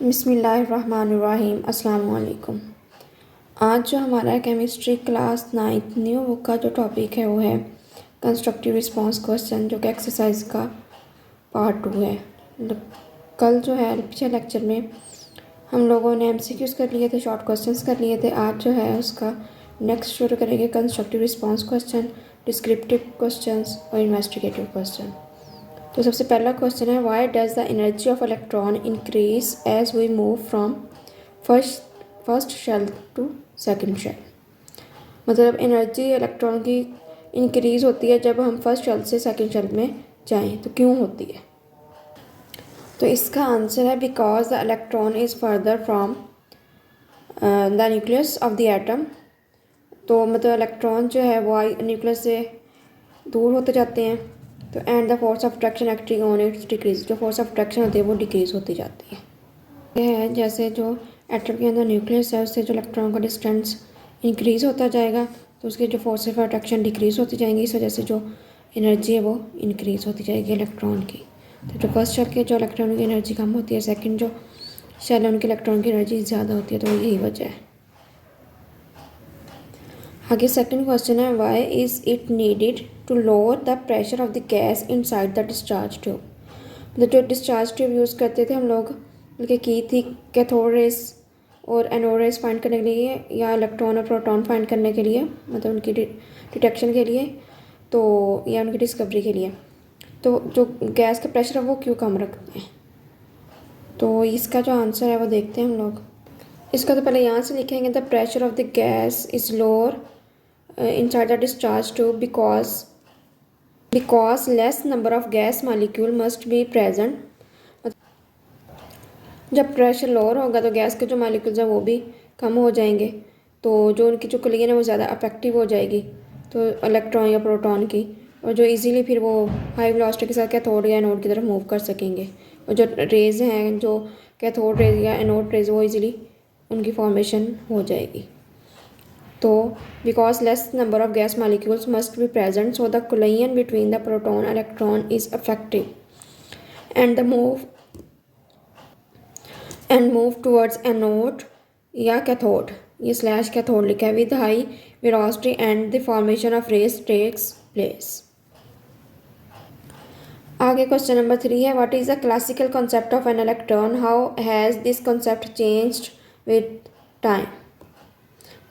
बिस्मिल्लाहिर्रहमानिर्रहीम। अस्सलाम वालेकुम। आज जो हमारा chemistry class 9th new book का जो टॉपिक है वो है कंस्ट्रक्टिव रिस्पांस क्वेश्चन, जो कि एक्सरसाइज का पार्ट 2 है। कल जो है पिछले लेक्चर में हम लोगों ने एमसीक्यूज़ कर लिए थे, शॉर्ट क्वेश्चंस कर लिए थे। आज जो है उसका नेक्स्ट शुरू करेंगे constructive response question, descriptive questions और इन्वेस्टिगेटिव क्वेश्चन। तो सबसे पहला क्वेश्चन है, why does the energy of electron increase as we move from first shell to second shell. मतलब एनर्जी इलेक्ट्रॉन की इंक्रीज होती है जब हम फर्स्ट शेल से सेकंड शेल में जाएं, तो क्यों होती है? तो इसका आंसर है because the electron is further from the nucleus of the atom. तो मतलब इलेक्ट्रॉन जो है वो न्यूक्लियस से दूर होते जाते हैं। तो and the force of attraction acting on it's decrease, जो फोर्स ऑफ अट्रैक्शन होती है वो डिक्रीज होती जाती है। यह है जैसे जो एटम के अंदर न्यूक्लियस है उससे जो इलेक्ट्रॉन का डिस्टेंस इंक्रीज होता जाएगा तो उसकी जो फोर्स ऑफ अट्रैक्शन डिक्रीज होती जाएंगी, इस वजह से जो एनर्जी है वो इंक्रीज होती जाएगी इलेक्ट्रॉन की। तो जो फर्स्ट शेल के जो इलेक्ट्रॉन की एनर्जी कम होती है, सेकेंड जो शेल है उनकी इलेक्ट्रॉन की एनर्जी ज़्यादा होती है, तो यही वजह है। आगे सेकंड क्वेश्चन है, why is it needed to lower the pressure of the gas inside the discharge tube. मतलब जो डिस्चार्ज ट्यूब यूज़ करते थे हम लोग, बल्कि की थी कैथोड रेस और एनोड रेस फाइंड करने के लिए या इलेक्ट्रॉन और प्रोटॉन फाइंड करने के लिए, मतलब उनकी डिटेक्शन के लिए, तो या उनकी डिस्कवरी के लिए। तो जो गैस का प्रेशर है वो क्यों कम रखते हैं? तो इसका जो आंसर है वो देखते हैं हम लोग। इसका तो पहले यहाँ से लिखेंगे, the pressure of the gas is lower inside the discharge tube because less number of gas molecule must be present। जब प्रेशर लोअर होगा तो गैस के जो मालिक्यूल्स हैं वो भी कम हो जाएंगे, तो जो उनकी जो क्लियन है वो ज़्यादा अफेक्टिव हो जाएगी तो इलेक्ट्रॉन या प्रोटॉन की, और जो इजीली फिर वो हाई वेलोसिटी के साथ कैथोड या एनोड की तरफ मूव कर सकेंगे। और जो रेज हैं, जो कैथोड रेज या एनोड रेज, वो इजीली उनकी फॉर्मेशन हो जाएगी। तो because less number of gas molecules must be present so the collision between the proton electron is effective and move towards anode या कैथोड, ये स्लैश कैथोड लिखा है, with high velocity and the formation of rays takes place. आगे question number 3 है, what is the classical concept of an electron, how has this concept changed with time.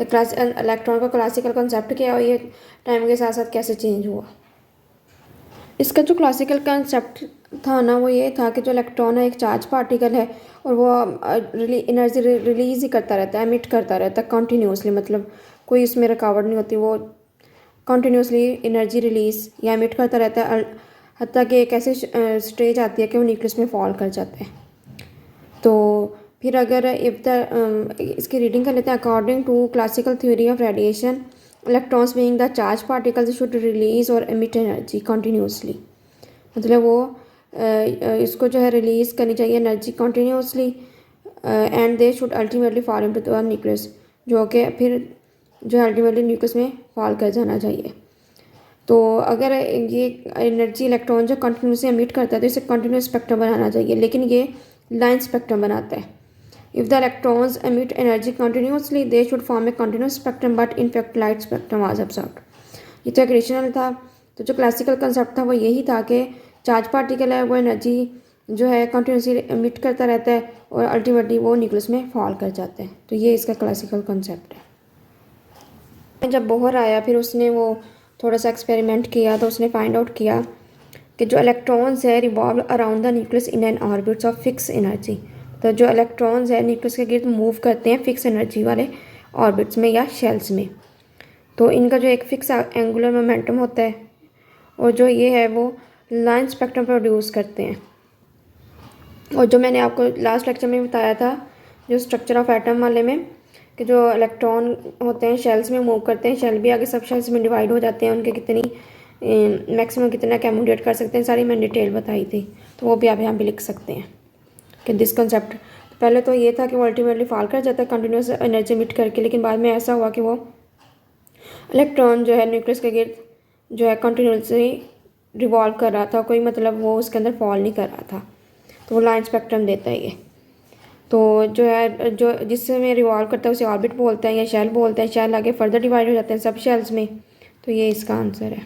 Electron का classical concept क्या है और ये time के साथ साथ कैसे चेंज हुआ? इसका जो क्लासिकल कॉन्सेप्ट था ना, वो ये था कि जो इलेक्ट्रॉन है एक चार्ज पार्टिकल है और वो एनर्जी रिलीज़ ही करता रहता है, एमिट करता रहता है कंटिन्यूसली, मतलब कोई इसमें रुकावट नहीं होती, वो कंटिन्यूसली एनर्जी रिलीज़ या एमिट करता रहता है, हत्ता कि एक ऐसी स्टेज आती है कि वो न्यूक्लियस में फॉल कर जाता है। तो फिर अगर इसकी रीडिंग कर लेते हैं, according to classical theory of radiation electrons being the charge particles should release और एमिट एनर्जी कंटिन्यूसली। मतलब वो इसको जो है रिलीज़ करनी चाहिए energy continuously and they should ultimately fall into the nucleus, जो कि फिर जो अल्टीमेटली न्यूक्लियस में फॉल कर जाना चाहिए। तो अगर ये एनर्जी इलेक्ट्रॉन जो कंटिन्यूसली एमिट करता है तो इसे कंटिन्यूस स्पेक्ट्रम बनाना चाहिए, लेकिन ये लाइन स्पेक्ट्रम बनाता है। If the electrons emit energy continuously, they should form a continuous spectrum, but in fact light spectrum was observed। ये तो एक रेशनल था। तो जो क्लासिकल कंसेप्ट था वो यही था कि चार्ज पार्टिकल है वो एनर्जी जो है कंटिन्यूसली एमिट करता रहता है और अल्टीमेटली वो न्यूक्लियस में फॉल कर जाता है। तो ये इसका क्लासिकल कंसेप्ट है। जब बोहर आया फिर उसने वो थोड़ा सा एक्सपेरिमेंट किया तो उसने फाइंड आउट किया कि जो इलेक्ट्रॉन्स है revolve around the nucleus in an orbits of fix energy. तो जो इलेक्ट्रॉन्स है न्यूक्लियस के गिर्द मूव करते हैं फिक्स एनर्जी वाले ऑर्बिट्स में या शेल्स में। तो इनका जो एक फिक्स एंगुलर मोमेंटम होता है और जो ये है वो लाइन स्पेक्ट्रम प्रोड्यूस करते हैं। और जो मैंने आपको लास्ट लेक्चर में बताया था जो स्ट्रक्चर ऑफ एटम वाले में, कि जो इलेक्ट्रॉन होते हैं शेल्स में मूव करते हैं, शेल भी आगे सब शेल्स में डिवाइड हो जाते हैं, उनके कितनी मैक्सिमम कितना कैमुलेट कर सकते हैं सारी मैंने डिटेल बताई थी, तो वो भी आप यहाँ पे लिख सकते हैं कि दिस कंसेप्ट। पहले तो ये था कि वो अल्टीमेटली फॉल कर जाता है कंटिन्यूस एनर्जी एमिट करके, लेकिन बाद में ऐसा हुआ कि वो इलेक्ट्रॉन जो है न्यूक्लियस के गिर्द जो है कंटिन्यूसली रिवॉल्व कर रहा था, कोई मतलब वो उसके अंदर फॉल नहीं कर रहा था, तो वो लाइन स्पेक्ट्रम देता है ये। तो जो है जो जिससे में रिवॉल्व करता है उसे ऑर्बिट बोलते हैं या शेल बोलते हैं। शेल आगे फर्दर डिवाइड हो जाते हैं सब शेल्स में। तो ये इसका आंसर है।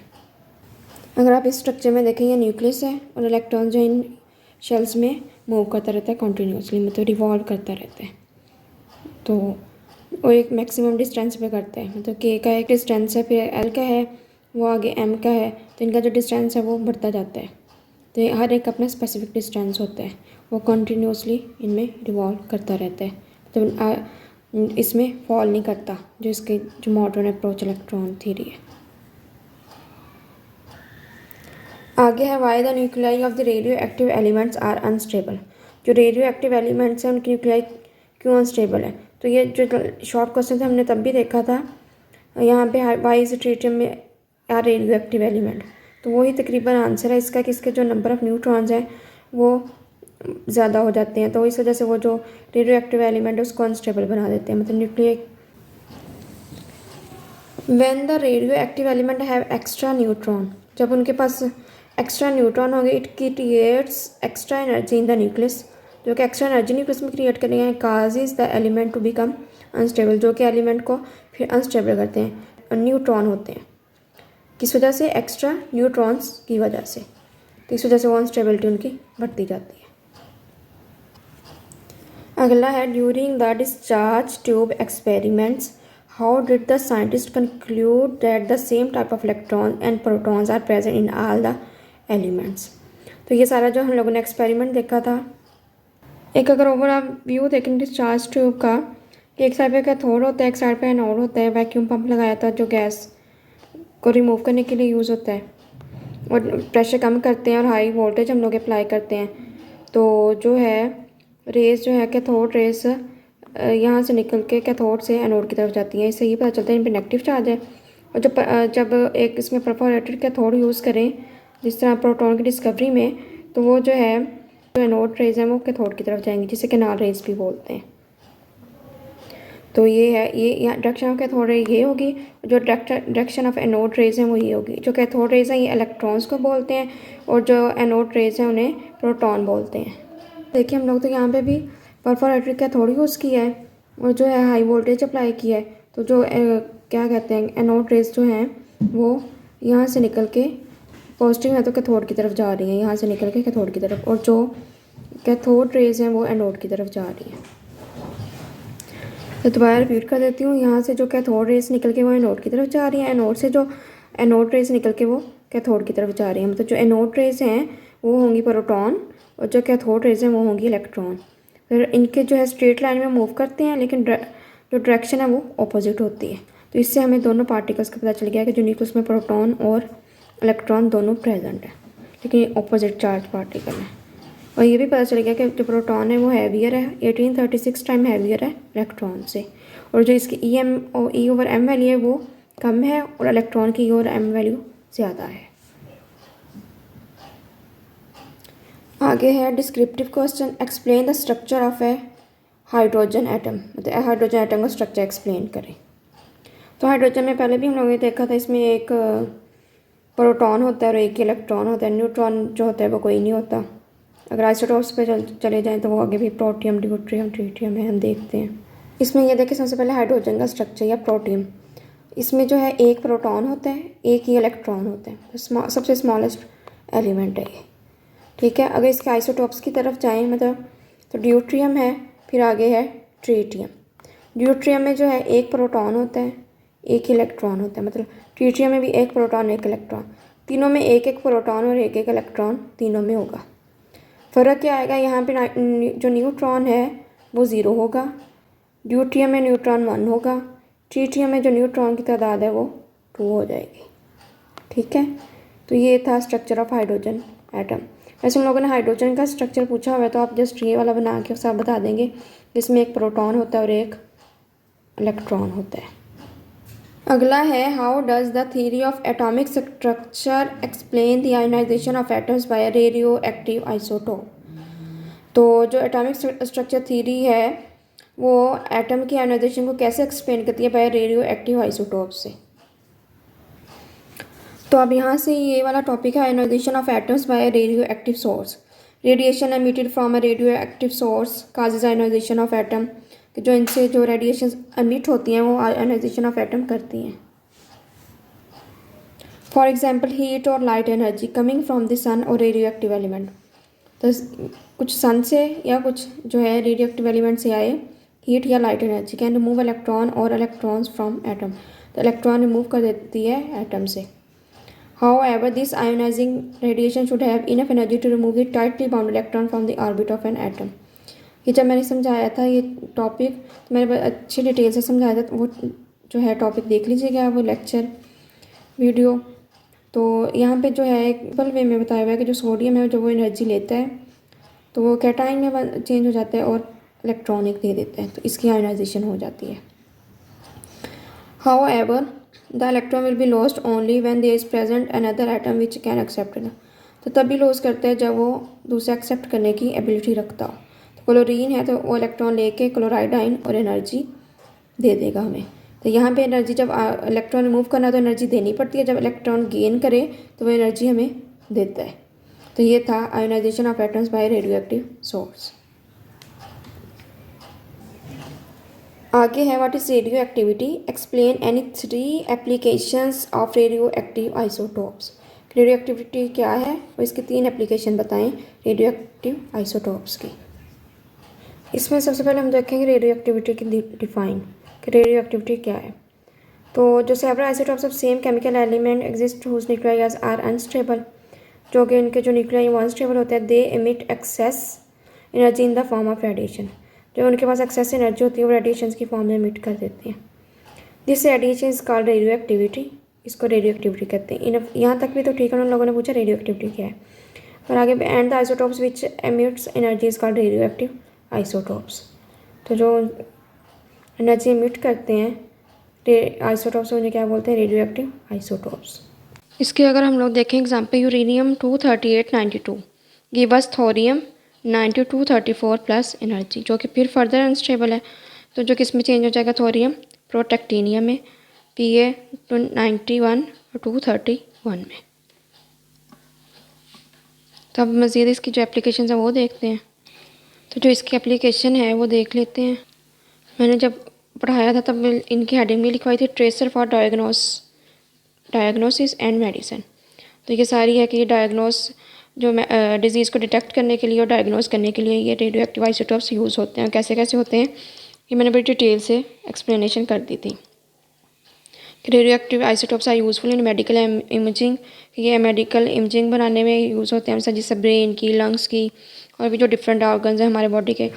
अगर आप इस स्ट्रक्चर में देखें ये न्यूक्लियस है और इलेक्ट्रॉन जो इन शेल्स में मूव करता रहता है कॉन्टीन्यूसली, मतलब रिवॉल्व करता रहता है। तो वो एक मैक्सिमम डिस्टेंस पे करता है, मतलब के का एक डिस्टेंस है, फिर एल का है, वो आगे एम का है, तो इनका जो डिस्टेंस है वो बढ़ता जाता है। तो हर एक अपना स्पेसिफिक डिस्टेंस होता है, वो कॉन्टीन्यूसली इनमें रिवॉल्व करता रहता है, तो इसमें फॉल नहीं करता, जो इसके जो मॉडर्न अप्रोच इलेक्ट्रॉन थ्योरी है। आगे है why the nuclei of the radioactive elements are unstable. जो रेडियो एक्टिव एलिमेंट्स हैं उनकी न्यूक्लियाई क्यों अनस्टेबल है। तो ये जो शॉर्ट क्वेश्चन था हमने तब भी देखा था, यहाँ पे वाई इज ट्रीटियम में आर रेडियो एक्टिव एलिमेंट, तो वही तकरीबन आंसर है इसका कि इसके जो नंबर ऑफ़ न्यूट्रॉन्स हैं वो ज़्यादा हो जाते हैं, तो इस वजह से वो जो रेडियो एक्टिव एलिमेंट है उसको अनस्टेबल बना देते हैं, मतलब nuclear. When the radioactive element have extra neutron, जब उनके पास एक्स्ट्रा न्यूट्रॉन होंगे, it creates extra energy in the nucleus, जो कि एक्स्ट्रा एनर्जी न्यूक्लियस में क्रिएट करेंगे, causes the element to become unstable, जो कि एलिमेंट को फिर अनस्टेबल करते हैं। न्यूट्रॉन होते हैं किस वजह से, एक्स्ट्रा न्यूट्रॉन्स की वजह से, तो इस वजह से वो अनस्टेबिलिटी उनकी बढ़ती जाती है। अगला है during the discharge tube experiments how did the scientist conclude that the same type of electron and protons are present in all the elements. तो ये सारा जो हम लोगों ने एक्सपेरिमेंट देखा था, एक अगर ओवरऑल व्यू देखें डिस्चार्ज ट्यूब का, कि एक साइड पे कैथोड होता है, एक साइड पे एनोड होता है, वैक्यूम पंप लगाया था जो गैस को रिमूव करने के लिए यूज़ होता है, और प्रेशर कम करते हैं और हाई वोल्टेज हम लोग अप्लाई करते हैं। तो जो है रेस जो है कैथोड रेस यहाँ से निकल के कैथोड से एनोड की तरफ जाती हैं, इससे ये पता चलता है इन पर नेगेटिव चार्ज है। और जब एक इसमें परफोरेटेड कैथोड यूज़ करें जिस तरह प्रोटॉन की डिस्कवरी में, तो वो जो है जो एनोड रेज हैं वो कैथोड की तरफ जाएंगी, जिसे कैनाल रेज भी बोलते हैं। तो ये है, ये यहाँ डायरेक्शन ऑफ कैथोड रे ये होगी, जो डायरेक्शन ऑफ एनोड रेज हैं वो ये होगी। जो कैथोड रेज हैं ये इलेक्ट्रॉन्स को बोलते हैं, और जो एनोड रेज हैं उन्हें प्रोटॉन बोलते हैं। देखिए हम लोग तो यहाँ पे भी परफोरेटेड कैथोड यूज़ किया है और जो है हाई वोल्टेज अप्लाई किया है। तो जो क्या कहते हैं एनोड रेज जो हैं वो यहाँ से निकल के पॉजिटिव है तो कैथोड की तरफ जा रही हैं, यहाँ से निकल के कैथोड की तरफ, और जो कैथोड रेज हैं वो एनोड की तरफ जा रही हैं। तो दोबारा रिपीट कर देती हूँ, यहाँ से जो कैथोड रेज निकल के वो एनोड की तरफ जा रही हैं, एनोड से जो एनोड रेज निकल के वो कैथोड की तरफ जा रही हैं। मतलब जो एनोड रेज हैं वो होंगी प्रोटॉन और जो कैथोड रेज हैं वो होंगी इलेक्ट्रॉन। फिर इनके जो है स्ट्रेट लाइन में मूव करते हैं, लेकिन जो डायरेक्शन है वो ऑपोजिट होती है। तो इससे हमें दोनों पार्टिकल्स का पता चल गया कि जो न्यूक्लियस में प्रोटॉन और इलेक्ट्रॉन दोनों प्रेजेंट है, लेकिन ऑपोजिट चार्ज पार्टिकल है। और ये भी पता चल गया कि जो प्रोटॉन है वो हैवियर है, 1836 टाइम हैवियर है इलेक्ट्रॉन से, और जो इसकी ई ओवर एम वैल्यू है वो कम है, और इलेक्ट्रॉन की ई ओवर एम वैल्यू ज़्यादा है। आगे है descriptive question, explain the structure of A hydrogen atom, मतलब हाइड्रोजन एटम का स्ट्रक्चर एक्सप्लेन करें। तो हाइड्रोजन में पहले भी हम लोगों ने देखा था, इसमें एक प्रोटॉन होता है और एक इलेक्ट्रॉन होता है। न्यूट्रॉन जो होता है वो कोई नहीं होता। अगर आइसोटोप्स पे चले जाएं तो वो आगे भी प्रोटियम, ड्यूट्रियम, ट्रिटियम है, हम देखते हैं। इसमें ये देखें सबसे पहले हाइड्रोजन का स्ट्रक्चर या प्रोटियम, इसमें जो है एक प्रोटॉन होता है, एक ही इलेक्ट्रॉन होता है, तो सबसे स्मॉलेस्ट एलिमेंट है ये, ठीक है। अगर इसके आइसोटोप्स की तरफ जाएँ मतलब, तो ड्यूट्रियम है, फिर आगे है ट्रिटियम। ड्यूट्रियम में जो है एक प्रोटॉन होता है, एक इलेक्ट्रॉन होता है, मतलब ट्रिटियम में भी एक प्रोटॉन एक इलेक्ट्रॉन, तीनों में एक एक प्रोटॉन और एक एक इलेक्ट्रॉन तीनों में होगा। फ़र्क क्या आएगा, यहाँ पे जो न्यूट्रॉन है वो ज़ीरो होगा, ड्यूट्रियम में न्यूट्रॉन 1 होगा, ट्रिटियम में जो न्यूट्रॉन की तादाद है वो 2 हो जाएगी, ठीक है। तो ये था स्ट्रक्चर ऑफ हाइड्रोजन एटम। वैसे हम लोगों ने हाइड्रोजन का स्ट्रक्चर पूछा हुआ है, तो आप जस्ट ये वाला बना के सब बता देंगे, जिसमें एक प्रोटॉन होता है और एक इलेक्ट्रॉन होता है। अगला है how does the theory of atomic structure explain the ionisation of atoms by radioactive isotope. तो जो एटॉमिक स्ट्रक्चर थ्योरी है वो एटम की आयोनाइजेशन को कैसे एक्सप्लेन करती है, बाय रेडियो एक्टिव आइसोटोप से। तो अब यहाँ से ये वाला टॉपिक है ionisation of atoms by radioactive source, radiation emitted from a radioactive source causes ionisation of atom, कि जो इनसे जो रेडिएशन एमिट होती हैं वो आयोनाइजेशन ऑफ एटम करती हैं। फॉर एग्जाम्पल हीट और light energy coming from the sun और रेडियो एक्टिव एलिमेंट, तो कुछ सन से या कुछ जो है रेडियो एक्टिव एलिमेंट से आए हीट या light energy can remove electron और इलेक्ट्रॉन्स फ्रॉम एटम, तो इलेक्ट्रॉन रिमूव कर देती है एटम से। However, this ionizing radiation should have enough energy to remove the tightly bound electron from the orbit of an atom. ये जब मैंने समझाया था ये टॉपिक, तो मैंने अच्छी डिटेल से समझाया था, वो जो है टॉपिक देख लीजिएगा वो लेक्चर वीडियो। तो यहाँ पे जो है एक सिंपल वे में बताया हुआ है कि जो सोडियम है जो वो एनर्जी लेता है तो वो कैटाइन में चेंज हो जाता है और इलेक्ट्रॉनिक दे देता है, तो इसकी आयोनाइजेशन हो जाती है। However, the electron will be lost only when there is present another atom which can accept it. तो तभी लॉस करता है जब वो दूसरा एक्सेप्ट करने की एबिलिटी रखता हो। तो क्लोरीन है तो वो इलेक्ट्रॉन लेके क्लोराइड आयन और एनर्जी दे देगा हमें। तो यहाँ पे एनर्जी जब इलेक्ट्रॉन रिमूव करना तो एनर्जी देनी पड़ती है, जब इलेक्ट्रॉन गेन करे तो वो एनर्जी हमें देता है। तो ये था ionisation of atoms by radioactive source. आगे है what is radioactivity, explain any 3 applications of radioactive isotopes. Radioactivity क्या है और इसके 3 एप्लीकेशन बताएं रेडियो एक्टिव आइसोटोप्स की। इसमें सबसे पहले हम देखेंगे रेडियो एक्टिविटी की डिफाइन कि रेडियो एक्टिविटी क्या है। तो जो several isotopes of same chemical element exist whose nuclei are unstable, जो कि इनके जो न्यूक्लियाई वो अनस्टेबल होते हैं, they emit excess energy in the form of radiation, जो उनके पास एक्सेस एनर्जी होती है वो रेडिएशन की फॉर्म में एमिट कर देती हैं। This radiation is called radio activity, इसको रेडियो एक्टिविटी कहते हैं। यहाँ तक भी तो ठीक है, उन लोगों ने पूछा रेडियो एक्टिविटी क्या है। और आगे and the isotopes which emits energy is called radioactive isotopes, तो जो एनर्जी एमिट करते हैं आइसोटोप्स उन्हें क्या बोलते हैं, रेडियो एक्टिव आइसोटोप्स। इसके अगर हम लोग देखें example, uranium 23892 give us thorium 9234 plus energy, जो कि फिर फर्दर अनस्टेबल है, तो जो किस में चेंज हो जाएगा, थोरियम प्रोटेक्टीनियम में, Pa 91 और 231 में। तो अब मज़ीद इसकी जो एप्लीकेशन है वो देखते हैं। तो जो इसकी एप्लीकेशन है वो देख लेते हैं। मैंने जब पढ़ाया था तब इनकी हेडिंग भी लिखवाई थी, tracer for diagnosis and medicine. तो ये सारी है कि ये डायग्नोस जो डिज़ीज़ को डिटेक्ट करने के लिए और डायग्नोस करने के लिए ये रेडियो एक्टिव आइसोटोप्स यूज़ होते हैं। कैसे कैसे होते हैं ये मैंने बड़ी डिटेल से एक्सप्लेनेशन कर दी थी। Radioactive isotopes are useful in medical imaging, ये मेडिकल इमेजिंग बनाने में यूज़ होते हैं, जैसे ब्रेन की, लंग्स की और भी जो डिफरेंट ऑर्गन्स हैं हमारे बॉडी के।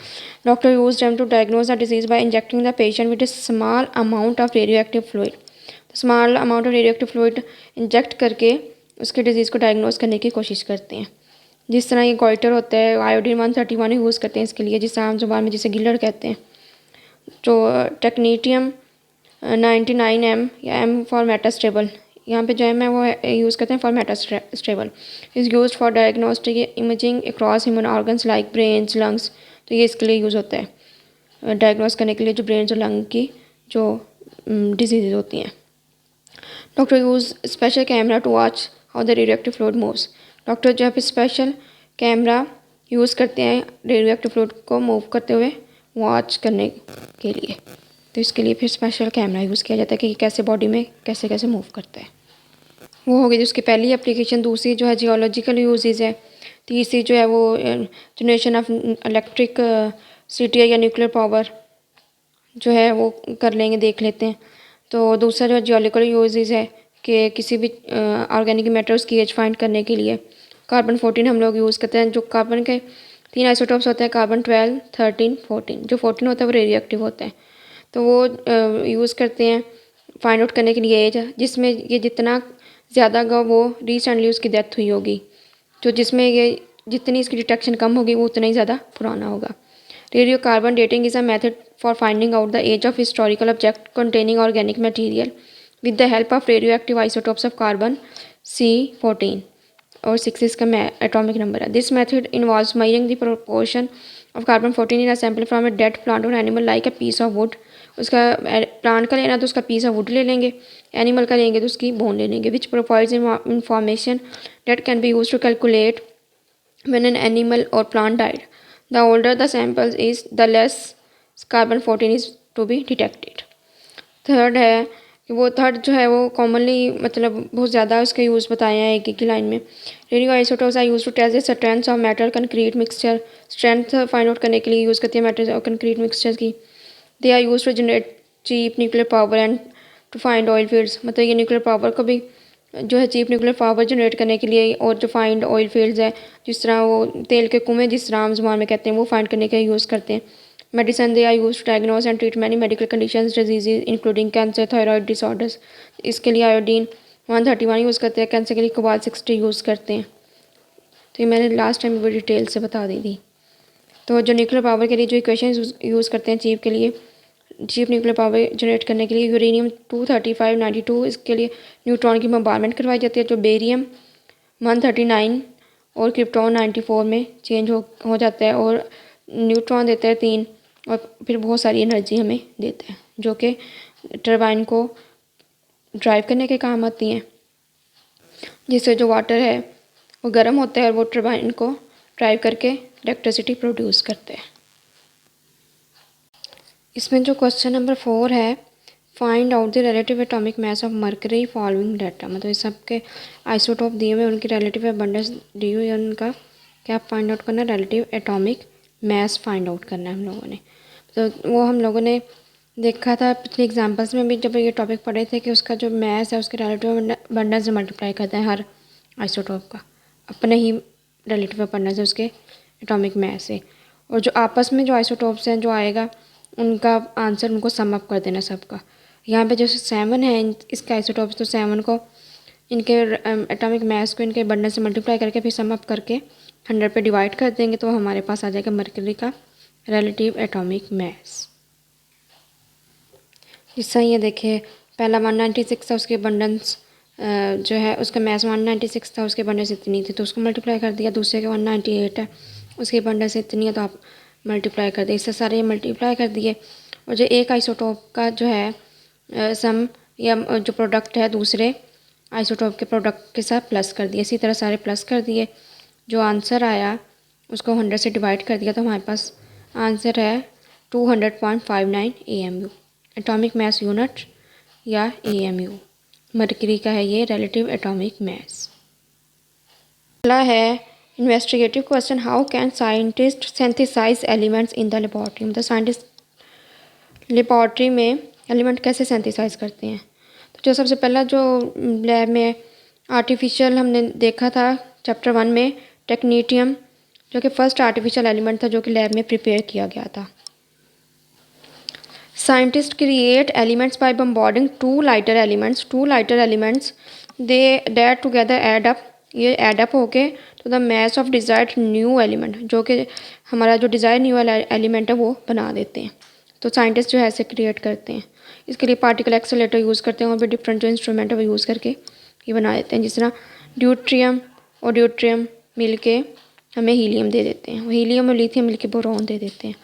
Doctor use them to diagnose the disease by injecting the patient with a small amount of radioactive fluid. Small amount of radioactive fluid inject करके उसके डिजीज़ को डायग्नोज करने की कोशिश करते हैं। जिस तरह ये गोइटर होता है, आयोडीन 131 यूज़ करते हैं इसके लिए, जिस आम जुबान में जिसे गिलर कहते हैं। जो टेक्नीटियम 99M या M फॉर मेटास्टेबल, यहाँ पे जो M है वो यूज़ करते हैं for metastable, is use for diagnostic imaging across human organs like brains, lungs. तो ये इसके लिए यूज़ होता है डायग्नोस करने के लिए जो ब्रेन और लंग की जो डिजीज़ होती हैं। Doctor use special camera to watch how the radioactive fluid moves. Doctor जो है स्पेशल कैमरा यूज़ करते हैं रेडियो एक्टिव फ्लूइड को मूव करते हुए वॉच करने के लिए। तो इसके लिए फिर स्पेशल कैमरा यूज़ किया जाता है कि कैसे बॉडी में कैसे कैसे मूव करता है। वो हो गई उसकी पहली एप्लीकेशन। दूसरी जो है जियोलॉजिकल यूजेज है। तीसरी जो है वो जनरेशन ऑफ इलेक्ट्रिक सिटी या न्यूक्लियर पावर जो है वो कर लेंगे, देख लेते हैं। तो दूसरा जो जियोलॉजिकल यूजेज है कि किसी भी ऑर्गेनिक मैटर्स की एज फाइंड करने के लिए कार्बन 14 हम लोग यूज़ करते हैं। जो कार्बन के 3 आइसोटोप्स होते हैं, कार्बन 12, 13, 14। जो 14 होता है वो रेडियो एक्टिव होता है, तो वो यूज़ करते हैं फाइंड आउट करने के लिए एज, जिसमें ये जितना ज़्यादा होगा वो रिसेंटली उसकी डेथ हुई होगी, जो जिसमें ये जितनी इसकी डिटेक्शन कम होगी वो उतना ही ज़्यादा पुराना होगा। Radiocarbon dating is a method for finding out the age of historical object containing organic material with the help of radioactive isotopes of carbon C14 और 6 इसका एटॉमिक नंबर है। This method involves measuring the proportion of carbon 14 in a sample from a dead plant और animal like a piece of wood. उसका plant का लेना तो उसका piece of would ले लेंगे, एनिमल का लेंगे तो उसकी बोन ले लेंगे, which provides information that can be use to calculate when an animal or plant died. The older the samples is, the less carbon 14 is to be detected. Third है कि वो थर्ड जो है वो कॉमनली मतलब बहुत ज़्यादा उसके यूज़ बताए हैं एक एक लाइन में. Radioisotopes are use to test the strength of metal concrete mixture. Strength find out करने के लिए यूज़ करती है मेटल और कंक्रीट मिक्सचर की. They are use to generate cheap nuclear power and to find oil fields. मतलब ये nuclear power को भी जो है चीप न्यूक्लियर पावर जनरेट करने के लिए, और जो फाइंड ऑयल फील्ड्स है जिस तरह वो तेल के कुएँ जिस तरह हम ज़ुबान में कहते हैं वो फाइंड करने के लिए यूज़ करते हैं. Medicine they are use to diagnose and treat many medical conditions disease including cancer, thyroid disorders. इसके लिए आयोडीन 131 यूज़ करते हैं. कैंसर के लिए कोबाल्ट 60 यूज़ करते हैं. तो ये मैंने लास्ट टाइम वो डिटेल से बता दी थी. तो जो न्यूक्लियर पावर के लिए जो इक्वेशन यूज़ करते हैं चीप के लिए, चीप न्यूक्लियर पावर जनरेट करने के लिए, यूरेनियम 23592 इसके लिए न्यूट्रॉन की बम्बारमेंट करवाई जाती है. जो बेरियम 139 और क्रिप्टॉन 94 में चेंज हो जाता है और न्यूट्रॉन देता है 3, और फिर बहुत सारी एनर्जी हमें देता है जो कि टरबाइन को ड्राइव करने के काम आती हैं, जिससे जो वाटर है वो गर्म होता है और वो टरबाइन को ड्राइव करके इलेक्ट्रिसिटी प्रोड्यूस करते हैं. इसमें जो क्वेश्चन नंबर 4 है, find out the relative atomic mass of mercury following data. मतलब इस सबके आइसोटोप दिए हुए, उनकी रिलेटिव अबंडेंस दी हुई है, उनका क्या फाइंड आउट करना है, relative atomic mass find out करना है हम लोगों ने. तो वो हम लोगों ने देखा था पिछले एग्जांपल्स में भी जब ये टॉपिक पढ़े थे कि उसका जो मास है उसके रिलेटिव अबंडेंस से मल्टीप्लाई करते हैं हर आइसोटोप का अपने ही रिलेटिव अबंडेंस है उसके एटॉमिक मास से. और जो आपस में जो आइसोटोप्स हैं जो आएगा उनका आंसर उनको सम अप कर देना सबका. यहाँ पे जैसे 7 है इसके आइसोटोप्स, तो 7 को इनके एटॉमिक मास को इनके अबंडेंस से मल्टीप्लाई करके फिर सम अप करके 100 पे डिवाइड कर देंगे तो हमारे पास आ जाएगा मरकरी का रिलेटिव एटॉमिक मास. जिससे ये देखिए पहला 196 था, उसके अबंडेंस जो है उसका मास 196 था, उसके अबंडेंस इतनी थी तो उसको मल्टीप्लाई कर दिया. दूसरे के 198 है, उसके अबंडेंस इतनी है तो आप मल्टीप्लाई कर दिए. इससे सारे मल्टीप्लाई कर दिए. और जो एक आइसोटोप का जो है सम या जो प्रोडक्ट है दूसरे आइसोटोप के प्रोडक्ट के साथ प्लस कर दिए. इसी तरह सारे प्लस कर दिए. जो आंसर आया उसको 100 से डिवाइड कर दिया तो हमारे पास आंसर है 200.59 AMU एटॉमिक मास यूनिट या AMU. मरकरी का है ये रिलेटिव एटॉमिक मास. अगला है investigative question, how can scientist synthesise elements in the laboratory. मतलब साइंटिस्ट लेबॉर्ट्री में एलिमेंट कैसे सिंथेसाइज करते हैं. तो जो सबसे पहला जो लैब में आर्टिफिशियल हमने देखा था चैप्टर 1 में, टेक्नीटियम, जो कि फर्स्ट आर्टिफिशियल एलिमेंट था जो कि लैब में प्रिपेयर किया गया था. Scientist create elements by bombarding two lighter elements they that together add up. ये ऐड अप होके तो the mass of desired new element, जो कि हमारा जो डिज़ायर न्यू एलिमेंट है वो बना देते हैं. तो साइंटिस्ट जो है ऐसे क्रिएट करते हैं. इसके लिए पार्टिकल एक्सेलरेटर यूज़ करते हैं और भी डिफरेंट जो इंस्ट्रूमेंट है वो यूज़ करके ये बना देते हैं. जिस तरह ड्यूट्रियम और ड्यूट्रियम मिल के हमें हीलियम दे देते हैं, हीलियम और लिथियम मिल के बोरॉन दे देते हैं.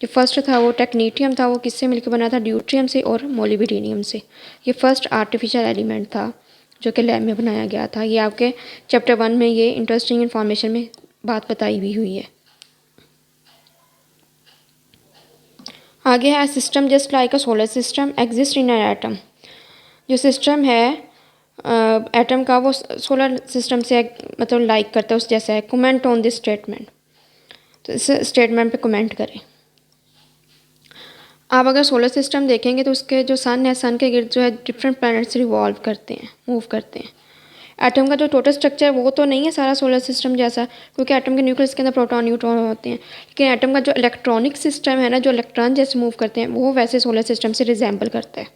जो फर्स्ट था वो टेक्नीटियम था, वो किससे मिलकर बना था, ड्यूट्रियम से और मोलिब्डेनियम से. ये फर्स्ट आर्टिफिशियल एलिमेंट था जो कि लैब में बनाया गया था. ये आपके चैप्टर 1 में ये इंटरेस्टिंग इन्फॉर्मेशन में बात बताई भी हुई है. आगे है system just like a solar system exist in an atom. जो सिस्टम है एटम का वो सोलर सिस्टम से मतलब लाइक करता है उस जैसा है. Comment on this statement. तो इस स्टेटमेंट पे कमेंट करें. आप अगर सोलर सिस्टम देखेंगे तो उसके जो सन है, सन के गिर्द जो है डिफरेंट प्लैनेट्स रिवॉल्व करते हैं, मूव करते हैं. एटम का जो टोटल स्ट्रक्चर है वो तो नहीं है सारा सोलर सिस्टम जैसा, क्योंकि एटम के न्यूक्लियस के अंदर प्रोटॉन न्यूट्रॉन होते हैं. लेकिन एटम का जो इलेक्ट्रॉनिक सिस्टम है ना, जो इलेक्ट्रॉन जैसे मूव करते हैं, वो वैसे सोलर सिस्टम से रिजेंबल करता है.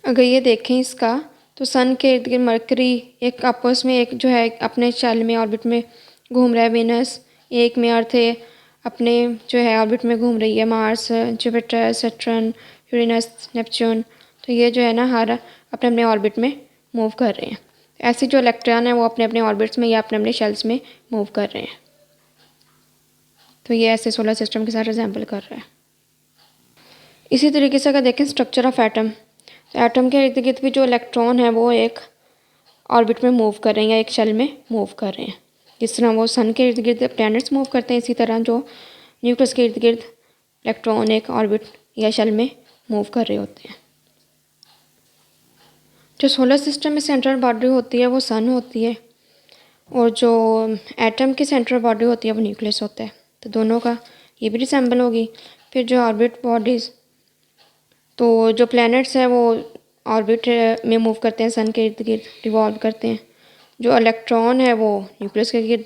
अगर ये देखें इसका, तो सन के इर्द गिर्द मरकरी एक आपस में एक जो है अपने शेल में ऑर्बिट में घूम रहा है. वेनस एक में अर्थ है अपने जो है ऑर्बिट में घूम रही है. Mars, Jupiter, Saturn, Uranus, Neptune, तो ये जो है ना हर अपने अपने ऑर्बिट में मूव कर रहे हैं. ऐसे जो इलेक्ट्रॉन है वो अपने अपने ऑर्बिट्स में या अपने अपने शेल्स में मूव कर रहे हैं. तो ये ऐसे सोलर सिस्टम के साथ रिजेंबल कर रहा है. इसी तरीके से अगर देखें स्ट्रक्चर ऑफ एटम, तो एटम के इर्द गिर्द भी जो इलेक्ट्रॉन है वो एक ऑर्बिट में मूव कर रहे हैं या एक शेल में मूव कर रहे हैं. जिस तरह वो सन के इर्द गिर्द प्लैनेट्स मूव करते हैं, इसी तरह जो न्यूक्लियस के इर्द गिर्द इलेक्ट्रॉन एक ऑर्बिट या शेल में मूव कर रहे होते हैं। जो सोलर सिस्टम में सेंट्रल बॉडी होती है वो सन होती है, और जो एटम की सेंट्रल बॉडी होती है वो न्यूक्लियस होता है। तो दोनों का ये भी रिसेंबल होगी। फिर जो ऑर्बिट बॉडीज़, तो जो प्लैनेट्स हैं वो ऑर्बिट में मूव करते हैं, सन के इर्द गिर्द रिवॉल्व करते हैं। जो इलेक्ट्रॉन है वो न्यूक्लियस के गिर्द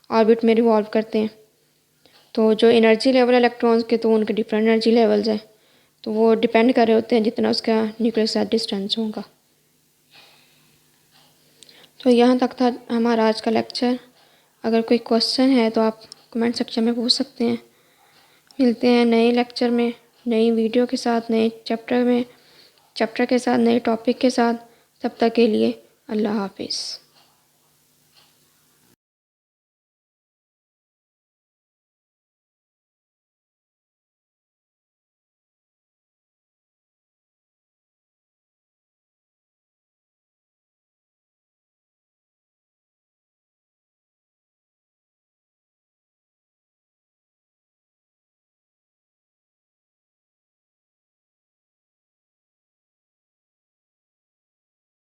ऑर्बिट में रिवॉल्व करते हैं। तो जो एनर्जी लेवल इलेक्ट्रॉन्स के, तो उनके डिफरेंट एनर्जी लेवल्स हैं, तो वो डिपेंड कर रहे होते हैं जितना उसका न्यूक्लियस से डिस्टेंस होगा। तो यहाँ तक था हमारा आज का लेक्चर। अगर कोई क्वेश्चन है तो आप कमेंट सेक्शन में पूछ सकते हैं। मिलते हैं नए लेक्चर में, नई वीडियो के साथ, नए चैप्टर के साथ, नए टॉपिक के साथ। तब तक के लिए अल्लाह हाफिज़।